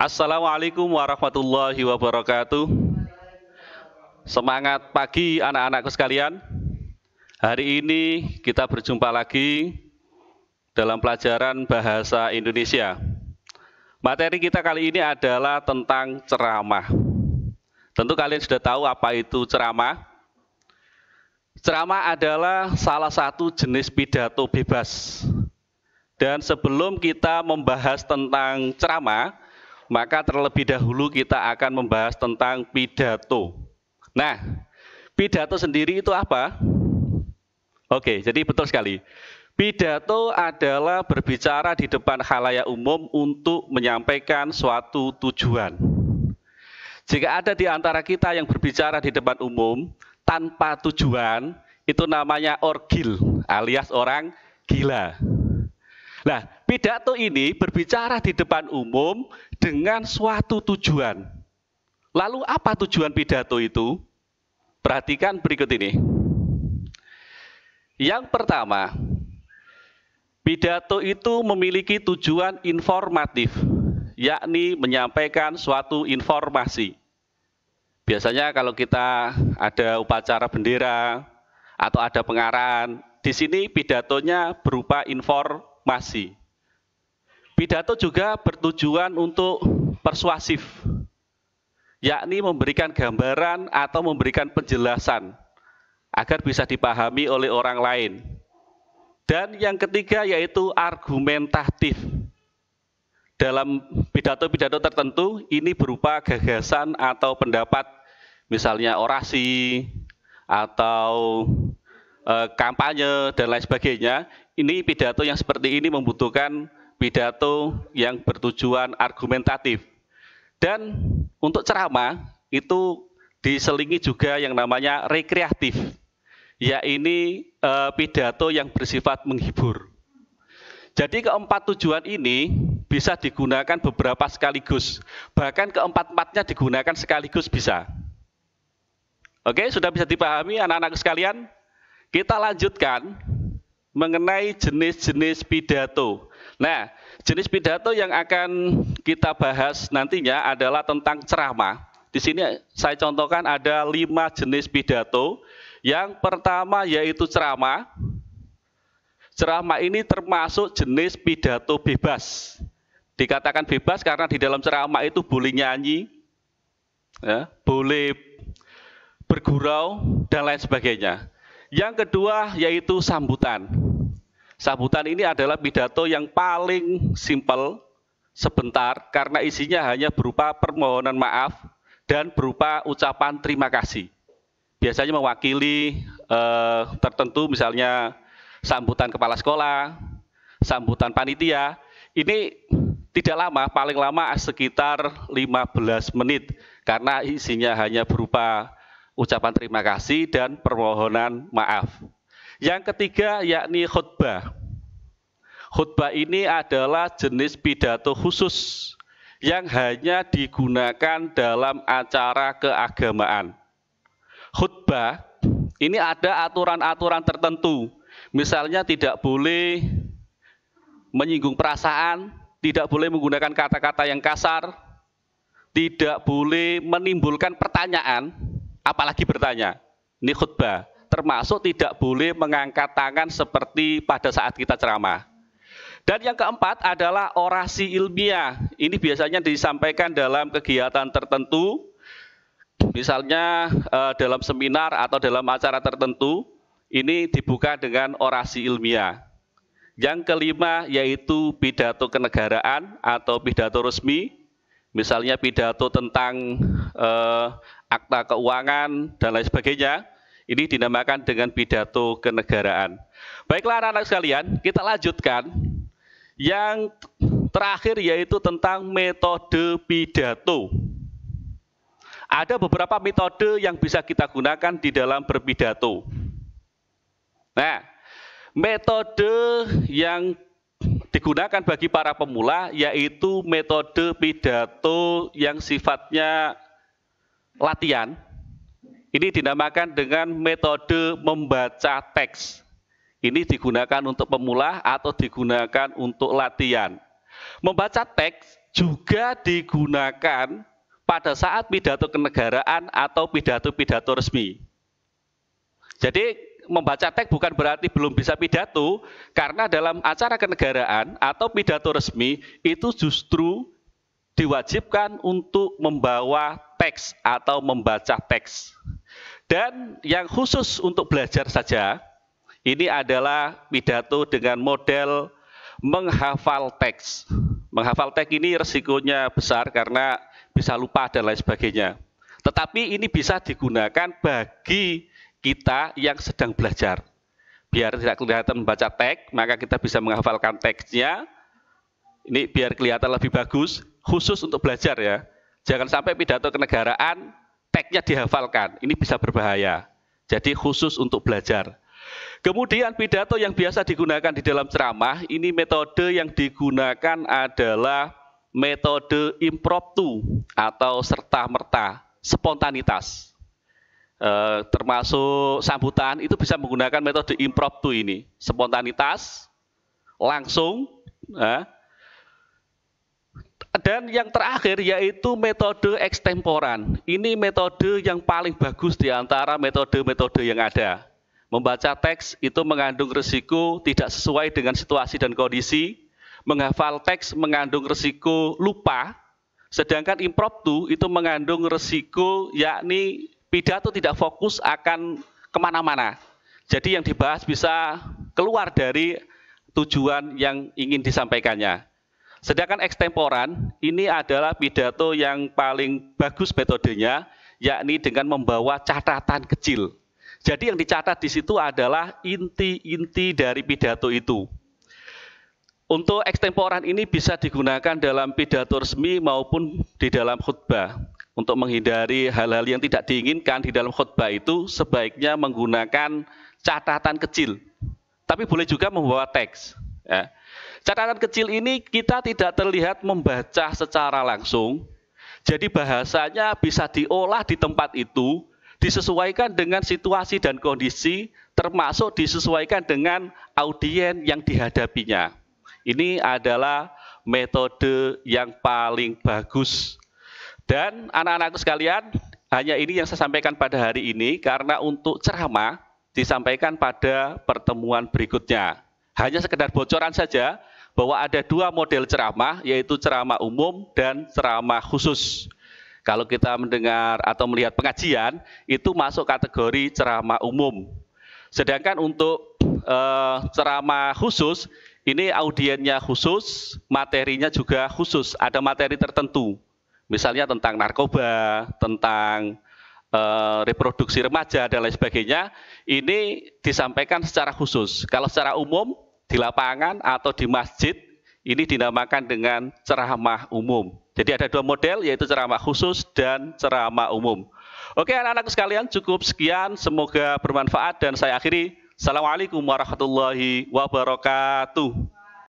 Assalamualaikum warahmatullahi wabarakatuh. Semangat pagi anak-anakku sekalian. Hari ini kita berjumpa lagi dalam pelajaran bahasa Indonesia. Materi kita kali ini adalah tentang ceramah. Tentu kalian sudah tahu apa itu ceramah. Ceramah adalah salah satu jenis pidato bebas. Dan sebelum kita membahas tentang ceramah, maka terlebih dahulu kita akan membahas tentang pidato. Nah, pidato sendiri itu apa? Oke, jadi betul sekali. Pidato adalah berbicara di depan khalayak umum untuk menyampaikan suatu tujuan. Jika ada di antara kita yang berbicara di depan umum tanpa tujuan, itu namanya orgil alias orang gila. Nah, pidato ini berbicara di depan umum dengan suatu tujuan. Lalu apa tujuan pidato itu? Perhatikan berikut ini. Yang pertama, pidato itu memiliki tujuan informatif, yakni menyampaikan suatu informasi. Biasanya kalau kita ada upacara bendera atau ada pengarahan, di sini pidatonya berupa informasi. Pidato juga bertujuan untuk persuasif, yakni memberikan gambaran atau memberikan penjelasan agar bisa dipahami oleh orang lain. Dan yang ketiga yaitu argumentatif. Dalam pidato-pidato tertentu ini berupa gagasan atau pendapat, misalnya orasi atau kampanye dan lain sebagainya. Ini pidato yang seperti ini membutuhkan pidato yang bertujuan argumentatif. Dan untuk ceramah itu diselingi juga yang namanya rekreatif, yaitu pidato yang bersifat menghibur. Jadi keempat tujuan ini bisa digunakan beberapa sekaligus, bahkan keempat-empatnya digunakan sekaligus bisa. Oke, sudah bisa dipahami anak-anak sekalian? Kita lanjutkan mengenai jenis-jenis pidato. Nah, jenis pidato yang akan kita bahas nantinya adalah tentang ceramah. Di sini saya contohkan ada 5 jenis pidato. Yang pertama yaitu ceramah. Ceramah ini termasuk jenis pidato bebas. Dikatakan bebas karena di dalam ceramah itu boleh nyanyi, ya, boleh bergurau, dan lain sebagainya. Yang kedua yaitu sambutan. Sambutan ini adalah pidato yang paling simpel, sebentar, karena isinya hanya berupa permohonan maaf dan berupa ucapan terima kasih. Biasanya mewakili tertentu, misalnya sambutan kepala sekolah, sambutan panitia. Ini tidak lama, paling lama sekitar 15 menit, karena isinya hanya berupa ucapan terima kasih dan permohonan maaf. Yang ketiga yakni khutbah. Khutbah ini adalah jenis pidato khusus yang hanya digunakan dalam acara keagamaan. Khutbah ini ada aturan-aturan tertentu. Misalnya tidak boleh menyinggung perasaan, tidak boleh menggunakan kata-kata yang kasar, tidak boleh menimbulkan pertanyaan, apalagi bertanya. Ini khutbah. Termasuk tidak boleh mengangkat tangan seperti pada saat kita ceramah. Dan yang keempat adalah orasi ilmiah. Ini biasanya disampaikan dalam kegiatan tertentu, misalnya dalam seminar atau dalam acara tertentu, ini dibuka dengan orasi ilmiah. Yang kelima yaitu pidato kenegaraan atau pidato resmi, misalnya pidato tentang akta keuangan dan lain sebagainya. Ini dinamakan dengan pidato kenegaraan. Baiklah anak-anak sekalian, kita lanjutkan. Yang terakhir yaitu tentang metode pidato. Ada beberapa metode yang bisa kita gunakan di dalam berpidato. Nah, metode yang digunakan bagi para pemula yaitu metode pidato yang sifatnya latihan. Ini dinamakan dengan metode membaca teks. Ini digunakan untuk pemula atau digunakan untuk latihan. Membaca teks juga digunakan pada saat pidato kenegaraan atau pidato-pidato resmi. Jadi membaca teks bukan berarti belum bisa pidato, karena dalam acara kenegaraan atau pidato resmi itu justru diwajibkan untuk membawa teks atau membaca teks. Dan yang khusus untuk belajar saja, ini adalah pidato dengan model menghafal teks. Menghafal teks ini resikonya besar karena bisa lupa dan lain sebagainya. Tetapi ini bisa digunakan bagi kita yang sedang belajar. Biar tidak kelihatan membaca teks, maka kita bisa menghafalkan teksnya. Ini biar kelihatan lebih bagus, khusus untuk belajar ya. Jangan sampai pidato kenegaraan, teksnya dihafalkan. Ini bisa berbahaya. Jadi khusus untuk belajar. Kemudian pidato yang biasa digunakan di dalam ceramah, ini metode yang digunakan adalah metode impromptu atau serta-merta, spontanitas. Termasuk sambutan itu bisa menggunakan metode impromptu ini, spontanitas, langsung. Dan yang terakhir yaitu metode ekstemporan. Ini metode yang paling bagus di antara metode-metode yang ada. Membaca teks itu mengandung risiko tidak sesuai dengan situasi dan kondisi. Menghafal teks mengandung risiko lupa. Sedangkan impromptu itu mengandung risiko yakni pidato tidak fokus akan kemana-mana. Jadi yang dibahas bisa keluar dari tujuan yang ingin disampaikannya. Sedangkan ekstemporan ini adalah pidato yang paling bagus metodenya, yakni dengan membawa catatan kecil. Jadi yang dicatat di situ adalah inti-inti dari pidato itu. Untuk ekstemporan ini bisa digunakan dalam pidato resmi maupun di dalam khutbah. Untuk menghindari hal-hal yang tidak diinginkan di dalam khutbah itu sebaiknya menggunakan catatan kecil. Tapi boleh juga membawa teks. Ya. Catatan kecil ini kita tidak terlihat membaca secara langsung. Jadi bahasanya bisa diolah di tempat itu, disesuaikan dengan situasi dan kondisi, termasuk disesuaikan dengan audiens yang dihadapinya. Ini adalah metode yang paling bagus. Dan anak-anakku sekalian, hanya ini yang saya sampaikan pada hari ini, karena untuk ceramah disampaikan pada pertemuan berikutnya. Hanya sekedar bocoran saja, bahwa ada dua model ceramah, yaitu ceramah umum dan ceramah khusus. Kalau kita mendengar atau melihat pengajian, itu masuk kategori ceramah umum. Sedangkan untuk ceramah khusus, ini audiensnya khusus, materinya juga khusus, ada materi tertentu. Misalnya tentang narkoba, tentang reproduksi remaja, dan lain sebagainya, ini disampaikan secara khusus. Kalau secara umum, di lapangan atau di masjid, ini dinamakan dengan ceramah umum. Jadi ada dua model, yaitu ceramah khusus dan ceramah umum. Oke anak-anak sekalian, cukup sekian. Semoga bermanfaat dan saya akhiri. Assalamualaikum warahmatullahi wabarakatuh.